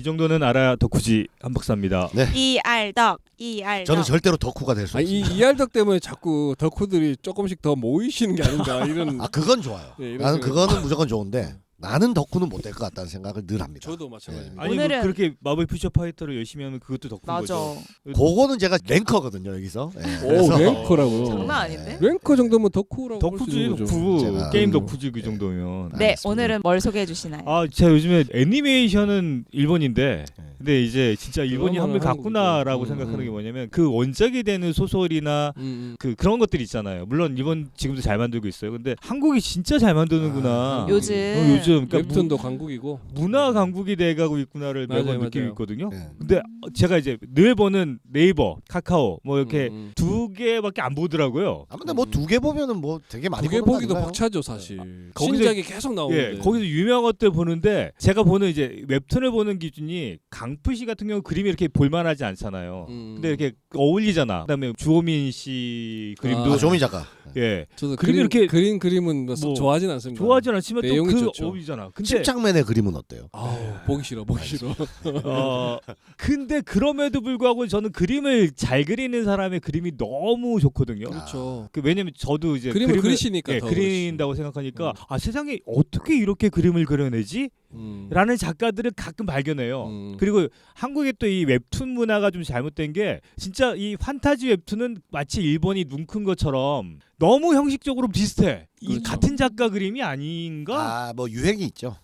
이 정도는 알아야 덕후지 한박사입니다. 네. 이알덕. 저는 절대로 덕후가 될 수 없습니다. 이알덕 때문에 자꾸 덕후들이 조금씩 더 모이시는 게 아닌가 이런. 그건 좋아요. 네, 나는 생각이- 그거는 무조건 좋은데 나는 덕후는 못 될 것 같다는 생각을 늘 합니다. 저도 마찬가지입니다. 아니 오늘은- 그렇게 마블 퓨처 파이터를 열심히 하면 그것도 덕후인 맞아. 거죠. 그거는 제가 랭커거든요 여기서. 오 그래서 랭커라고. 장난 아닌데? 랭커 정도면 덕후라고 볼수 덕후지 있는 거죠. 덕후. 제가- 게임 덕후지 그 정도면. 네, 알겠습니다. 오늘은 뭘 소개해 주시나요? 제가 요즘에 애니메이션은 일본인데 네. 근데 이제 진짜 일본이 드라마는 한물 갔구나라고 한국이죠. 생각하는 게 뭐냐면 그 원작이 되는 소설이나 그런 것들 있잖아요. 물론 일본 지금도 잘 만들고 있어요. 근데 한국이 진짜 잘 만드는구나. 요즘 요즘 그러니까 웹툰도 강국이고. 문화 강국이 돼가고 있구나를 매번 맞아요, 느끼고 맞아요. 있거든요. 네. 근데 제가 이제 늘 보는 네이버, 카카오 뭐 이렇게 두 개밖에 안 보더라고요. 근데 뭐 두 개 보면은 뭐 되게 많이 두개 보는 거 보기도 아닌가요? 벅차죠 사실. 거기서- 신작이 계속 나오는데. 예, 거기서 유명한 것들 보는데 제가 보는 이제 웹툰을 보는 기준이 강프시 같은 경우 그림이 이렇게 볼만하지 않잖아요. 근데 이렇게 어울리잖아. 그다음에 주호민 씨 그림도 조미 작가. 예 저도 그림이 그림 이렇게 그림은 뭐 좋아하진 않습니다. 좋아하진 않지만 또 내용이 그 좋죠. 어울리잖아. 근데 십장맨의 그림은 어때요? 아우 보기 싫어 보기 싫어. 근데 그럼에도 불구하고 저는 그림을 잘 그리는 사람의 그림이 너무 좋거든요. 그렇죠. 왜냐면 저도 이제 그림을 그림을 그리시니까 더 그린다고 생각하니까 세상에 어떻게 이렇게 그림을 그려내지? 라는 작가들을 가끔 발견해요. 그리고 한국의 또 이 웹툰 문화가 좀 잘못된 게 진짜 이 판타지 웹툰은 마치 일본이 눈 큰 것처럼 너무 형식적으로 비슷해. 이 그렇죠. 같은 작가 그림이 아닌가? 뭐 유행이 있죠.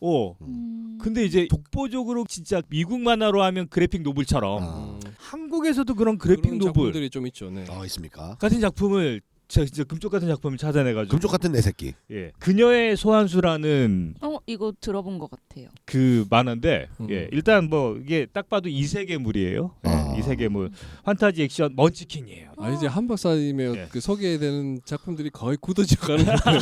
근데 이제 독보적으로 진짜 미국 만화로 하면 그래픽 노블처럼 한국에서도 그런 그래픽 그런 노블 작품들이 좀 있죠. 네. 있습니까? 같은 작품을 제가 진짜 금쪽 같은 작품을 찾아내가지고 금쪽 같은 내 새끼. 예 그녀의 소환수라는 이거 들어본 것 같아요. 그 만화인데 음. 일단 뭐 이게 딱 봐도 이세계물이에요. 이세계물 판타지 액션 먼치킨이에요. 이제 한 박사님의 예. 그 소개되는 작품들이 거의 굳어져가는 거예요.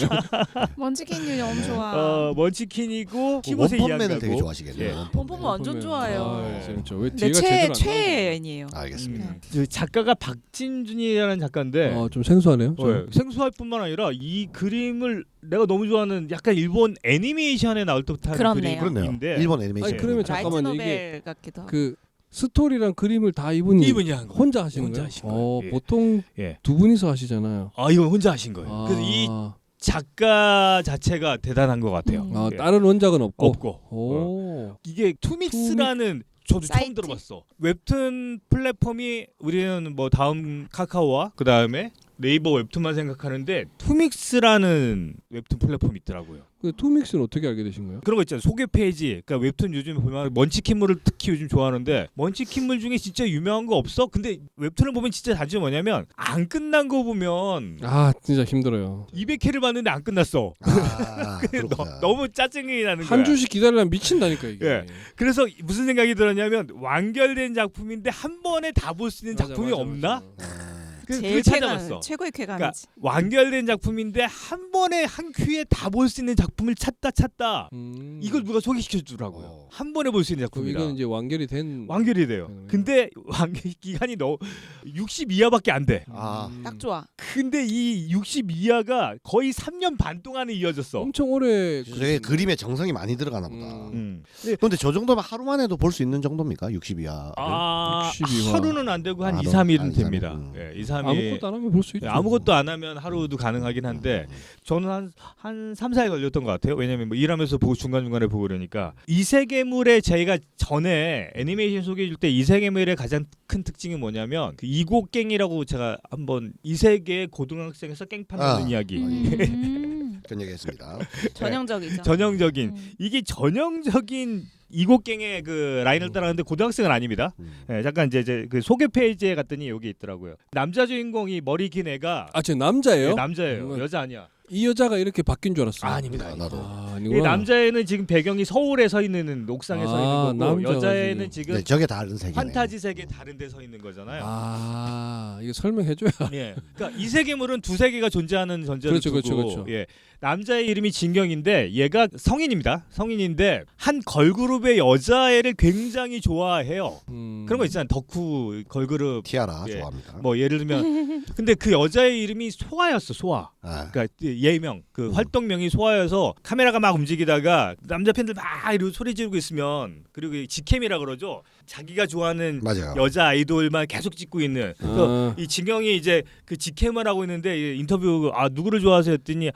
먼치킨이 너무 좋아. 먼치킨이고 키보스 원펀맨을 되게 이야기하고 좋아하시겠네요. 예. 범범 완전 좋아해요. 재밌죠. 왜 근데 뒤가 제대로 안 최애인이에요. 알겠습니다. 그 작가가 박진준이라는 작가인데 나와요? 좀 생소하네요. 생소할 뿐만 아니라 이 그림을 내가 너무 좋아하는 약간 일본 애니메이션에 나올 듯한 그렇네요. 그렇네요. 그림인데 일본 애니메이션. 아니, 그러면 라이트 잠깐만요. 이게 노벨 같기도 하고. 그 스토리랑 그림을 다 이분이 한 거. 혼자 하시는 혼자 거예요? 하신 거예요. 예. 보통 예. 두 분이서 하시잖아요. 이건 혼자 하신 거예요. 그래서 이 작가 자체가 대단한 것 같아요. 예. 다른 원작은 없고. 없고 이게 투믹스라는 저도 처음 사이트? 들어봤어. 웹툰 플랫폼이 우리는 뭐 다음 카카오와 그 다음에 네이버 웹툰만 생각하는데 투믹스라는 웹툰 플랫폼이 있더라고요. 그 투믹스는 어떻게 알게 되신 거예요? 그런 거 있잖아요. 소개 페이지. 그러니까 웹툰 요즘 보면 먼치킨물을 특히 요즘 좋아하는데 먼치킨물 중에 진짜 유명한 거 없어? 근데 웹툰을 보면 진짜 단점이 뭐냐면 안 끝난 거 보면 진짜 힘들어요. 200회를 봤는데 안 끝났어. 그렇구나. 너무 짜증이 나는 거야. 한 주씩 기다리려면 미친다니까 이게. 예. 그래서 무슨 생각이 들었냐면 완결된 작품인데 한 번에 다 볼 수 있는 작품이 없나? 그래서 제일 그걸 찾아봤어. 최고의 쾌감이지. 그러니까 완결된 작품인데 한 번에 한 큐에 다 볼 수 있는 작품을 찾다 이걸 누가 소개시켜 주더라고요. 한 번에 볼 수 있는 그럼 작품이라. 이건 이제 완결이 된. 완결이 돼요. 근데 완결 기간이 너무 62화밖에 안 돼. 딱 좋아. 근데 이 62화가 거의 3년 반 동안에 이어졌어. 엄청 오래. 되게 그림에 정성이 많이 들어가나 보다. 음. 근데 저 정도면 하루만 해도 볼 수 있는 정도입니까? 62화. 62화. 하루는 안 되고 한 하루? 2, 3일은 2, 3일. 됩니다. 예, 2, 3일. 아무것도 안 하면 볼 수 있죠. 아무것도 안 하면 하루도 가능하긴 한데 저는 한 3, 4일 걸렸던 것 같아요. 왜냐면 뭐 일하면서 보고 중간중간에 보고 그러니까 이세계물의 저희가 전에 애니메이션 소개해 줄 때 이세계물의 가장 큰 특징이 뭐냐면 그 이곡갱이라고 제가 한번 이세계 고등학생에서 깽 판다는 이야기. 그런 얘기했습니다. 전형적이죠. 전형적인 이게 전형적인 이곡갱의 그 라인을 따라가는데 고등학생은 아닙니다. 예, 잠깐 이제 그 소개 페이지에 갔더니 여기 있더라고요. 남자 주인공이 머리 긴 애가 저 남자예요? 예, 남자예요. 여자 아니야. 이 여자가 이렇게 바뀐 줄 알았어요. 아닙니다. 나도. 이 아니구나. 남자애는 지금 배경이 서울에 서 있는 옥상에 서 있는 거고 남자가 여자애는 지금. 지금 네, 저게 다른 세계네. 판타지 세계 다른 데 서 있는 거잖아요. 이거 설명해줘야. 예. 그러니까 이 세계물은 두 세계가 존재하는 전제를 그렇죠, 두고 그렇죠. 예. 남자의 이름이 진경인데 얘가 성인입니다. 성인인데 한 걸그룹의 여자애를 굉장히 좋아해요. 그런 거 있잖아요. 덕후 걸그룹 티아라 예. 좋아합니다. 뭐 예를 들면 근데 그 여자의 이름이 소아였어. 소아. 아, 그러니까 예명 그 활동명이 소아여서 카메라가 막 움직이다가 남자 팬들 막 이러고 소리 지르고 있으면 그리고 이 직캠이라 그러죠. 자기가 좋아하는 맞아요. 여자 아이돌만 계속 찍고 있는. 그래서 이 진경이 이제 그 직캠을 하고 있는데 이 인터뷰 누구를 좋아하세요 했더니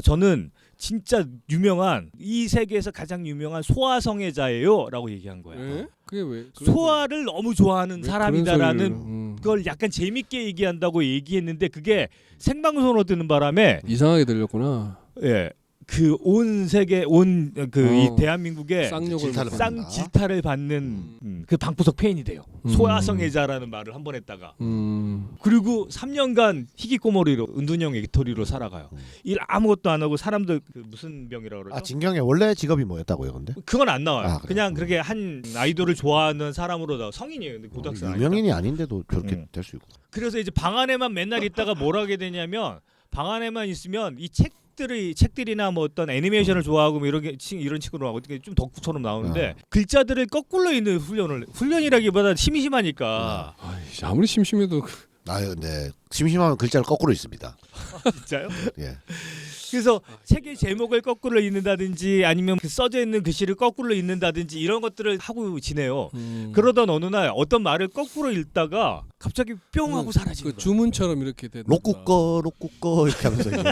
저는 진짜 유명한 이 세계에서 가장 유명한 소아 성애자예요라고 얘기한 거야. 예? 그게 왜? 소아를 너무 좋아하는 사람이다라는 음. 그걸 약간 재밌게 얘기한다고 얘기했는데 그게 생방송으로 뜨는 바람에 이상하게 들렸구나. 예. 그 온 세계 온 그 이 대한민국에 쌍욕을 질타를 먹고. 쌍 질타를 받는 그 방구석 페인이 돼요. 소아성애자라는 말을 한 번 했다가 그리고 3년간 희귀꼬머리로 은둔형 애기토리로 살아가요. 일 아무것도 안 하고 사람들 그 무슨 병이라고 그러죠? 진경의 원래 직업이 뭐였다고요, 근데? 그건 안 나와요. 그래요? 그냥 그렇게 한 아이돌을 좋아하는 사람으로 나 성인이에요. 근데 고등학생 아니까. 유명인이 아닌데도 저렇게 될 수 있고. 그래서 이제 방 안에만 맨날 있다가 뭘 하게 되냐면 방 안에만 있으면 이 책들이나 뭐 어떤 애니메이션을 좋아하고 뭐 이런 식으로 하고 좀 덕후처럼 나오는데 글자들을 거꾸로 읽는 훈련이라기보다 심심하니까 아이씨, 아무리 심심해도 근데 심심하면 글자를 거꾸로 읽습니다. 진짜요? 예. 그래서 책의 제목을 거꾸로 읽는다든지 아니면 그 써져 있는 글씨를 거꾸로 읽는다든지 이런 것들을 하고 지내요. 그러던 어느 날 어떤 말을 거꾸로 읽다가 갑자기 뿅 하고 사라지는 그 거야. 주문처럼 이렇게 되는. 로꾸꺼 이렇게 하면서 이제.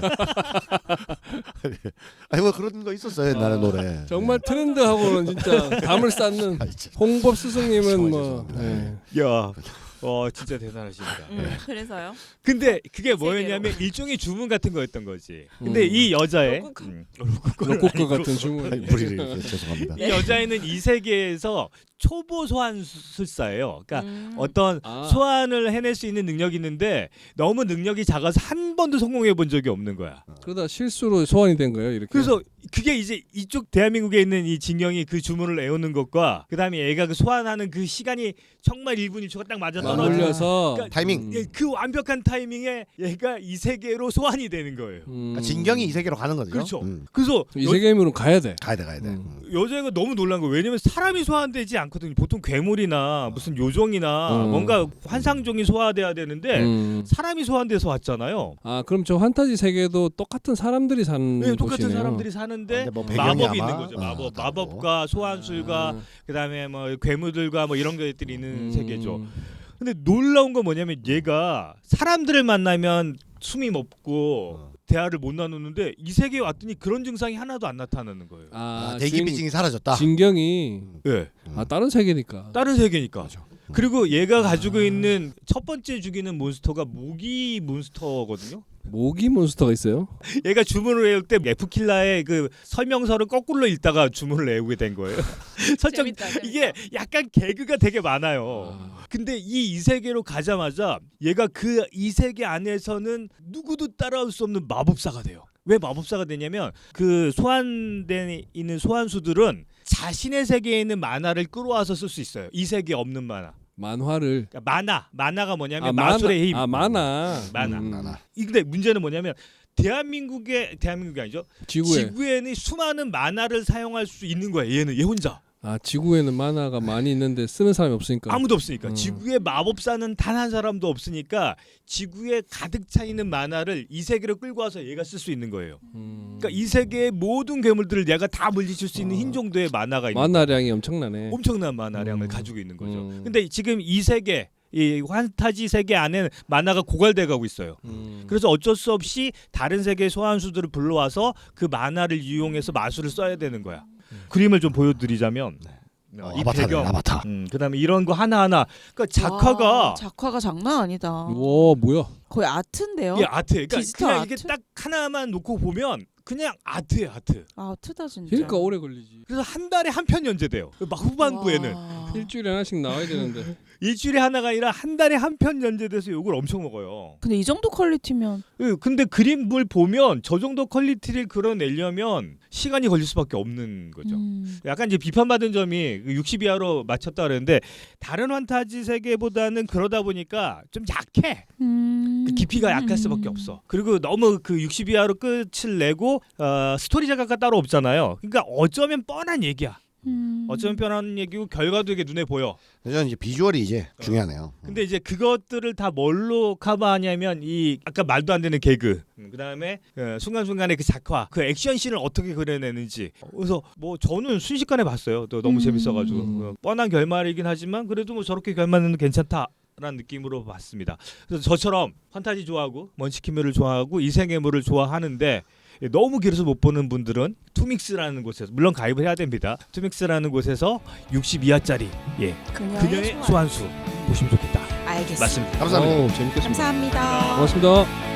아니 뭐 그런 거 있었어요 옛날에 노래. 정말 트렌드하고는 진짜 담을 쌓는 홍법 스승님은 뭐. 죄송합니다. 예. 야, 진짜 대단하십니다. 그래서요. 근데 그게 세계로. 뭐였냐면 일종의 주문 같은 거였던 거지. 근데 이 여자애 로코커 같은 주문. 무리를 이렇게 죄송합니다. 이 여자애는 이 세계에서 초보 소환술사예요. 그러니까 어떤 아. 소환을 해낼 수 있는 능력이 있는데 너무 능력이 작아서 한 번도 성공해 본 적이 없는 거야. 그러다 실수로 소환이 된 거예요, 이렇게. 그래서 그게 이제 이쪽 대한민국에 있는 이 진경이 그 주문을 외우는 것과 그다음에 얘가 그 소환하는 그 시간이 정말 1분 2초가 딱 맞아 떨어져. 올려서 그러니까 타이밍. 그 완벽한 타이밍에 얘가 이 세계로 소환이 되는 거예요. 그러니까 진경이 이 세계로 가는 거죠. 그렇죠. 그래서 이 세계임으로 가야 돼. 가야 돼. 여자애가 너무 놀란 거예요. 왜냐면 사람이 소환되지 않거든요. 보통 괴물이나 무슨 요정이나 뭔가 환상종이 소화돼야 되는데 사람이 소환돼서 왔잖아요. 그럼 저 판타지 세계도 똑같은 사람들이 사는 네, 똑같은 곳이네요. 사람들이 사는데 근데 뭐 배경이 마법이 아마, 있는 거죠. 다르고. 마법과 소환술과 그다음에 뭐 괴물들과 뭐 이런 것들이 있는 세계죠. 근데 놀라운 건 뭐냐면 얘가 사람들을 만나면 숨이 멎고 대화를 못 나누는데 이 세계에 왔더니 그런 증상이 하나도 안 나타나는 거예요. 대기비증이 사라졌다. 진경이 예. 다른 세계니까. 다른 세계니까. 그리고 얘가 가지고 있는 첫 번째 죽이는 몬스터가 모기 몬스터거든요. 모기 몬스터가 있어요? 얘가 주문을 외울 때 F킬라의 그 설명서를 거꾸로 읽다가 주문을 외우게 된 거예요. 설정 재밌다. 이게 약간 개그가 되게 많아요. 근데 이 세계로 가자마자 얘가 그 이 세계 안에서는 누구도 따라올 수 없는 마법사가 돼요. 왜 마법사가 되냐면 그 소환돼 있는 소환수들은 자신의 세계에 있는 만화를 끌어와서 쓸 수 있어요. 이 세계에 없는 만화. 만화를. 그러니까 만화가 뭐냐면 마술의 힘. 만화. 만화. 근데 문제는 뭐냐면 대한민국이 아니죠. 지구에는 수많은 만화를 사용할 수 있는 거야. 얘 혼자. 지구에는 만화가 많이 있는데 쓰는 사람이 없으니까. 아무도 없으니까. 지구에 마법사는 단 한 사람도 없으니까 지구에 가득 차 있는 만화를 이 세계로 끌고 와서 얘가 쓸 수 있는 거예요. 그러니까 이 세계의 모든 괴물들을 얘가 다 물리칠 수 있는 흰 정도의 만화가 있는 만화량이 엄청나네. 엄청난 만화량을 가지고 있는 거죠. 근데 지금 이 세계 이 판타지 세계 안에는 만화가 고갈돼 가고 있어요. 그래서 어쩔 수 없이 다른 세계의 소환수들을 불러와서 그 만화를 이용해서 마술을 써야 되는 거야. 그림을 좀 보여드리자면 이 배경, 아바타. 그다음에 이런 거 하나하나. 그러니까 작화가 장난 아니다. 와 뭐야? 거의 아트인데요. 이게 아트. 그러니까 디지털 그냥 아트? 이게 딱 하나만 놓고 보면 그냥 아트예요, 아트. 아트다 진짜. 그러니까 오래 걸리지. 그래서 한 달에 한 편 연재돼요. 막 후반부에는 와. 일주일에 하나씩 나와야 되는데. 일주일에 하나가 아니라 한 달에 한 편 연재돼서 욕을 엄청 먹어요. 근데 이 정도 퀄리티면 근데 그림을 보면 저 정도 퀄리티를 그려내려면 시간이 걸릴 수밖에 없는 거죠. 약간 이제 비판받은 점이 60 이하로 맞췄다 그랬는데 다른 판타지 세계보다는 그러다 보니까 좀 약해. 그 깊이가 약할 수밖에 없어. 그리고 너무 그 60 이하로 끝을 내고 스토리 작가가 따로 없잖아요. 그러니까 어쩌면 뻔한 얘기야. 어쩌면 뻔한 얘기고 결과도 이게 눈에 보여. 저는 이제 비주얼이 이제 중요하네요. 근데 이제 그것들을 다 뭘로 커버하냐면 이 아까 말도 안 되는 개그, 그다음에 순간순간의 그 작화, 그 액션씬을 어떻게 그려내는지. 그래서 뭐 저는 순식간에 봤어요. 또 너무 재밌어가지고 뻔한 결말이긴 하지만 그래도 뭐 저렇게 결말은 괜찮다. 라는 느낌으로 봤습니다. 그래서 저처럼 판타지 좋아하고 먼치킨물을 좋아하고 이생애물을 좋아하는데 너무 길어서 못 보는 분들은 투믹스라는 곳에서 물론 가입을 해야 됩니다. 투믹스라는 곳에서 62화짜리 그녀의 그녀의 소환수 보시면 좋겠다. 알겠습니다. 맞습니다. 감사합니다. 재밌겠습니다. 감사합니다. 고맙습니다.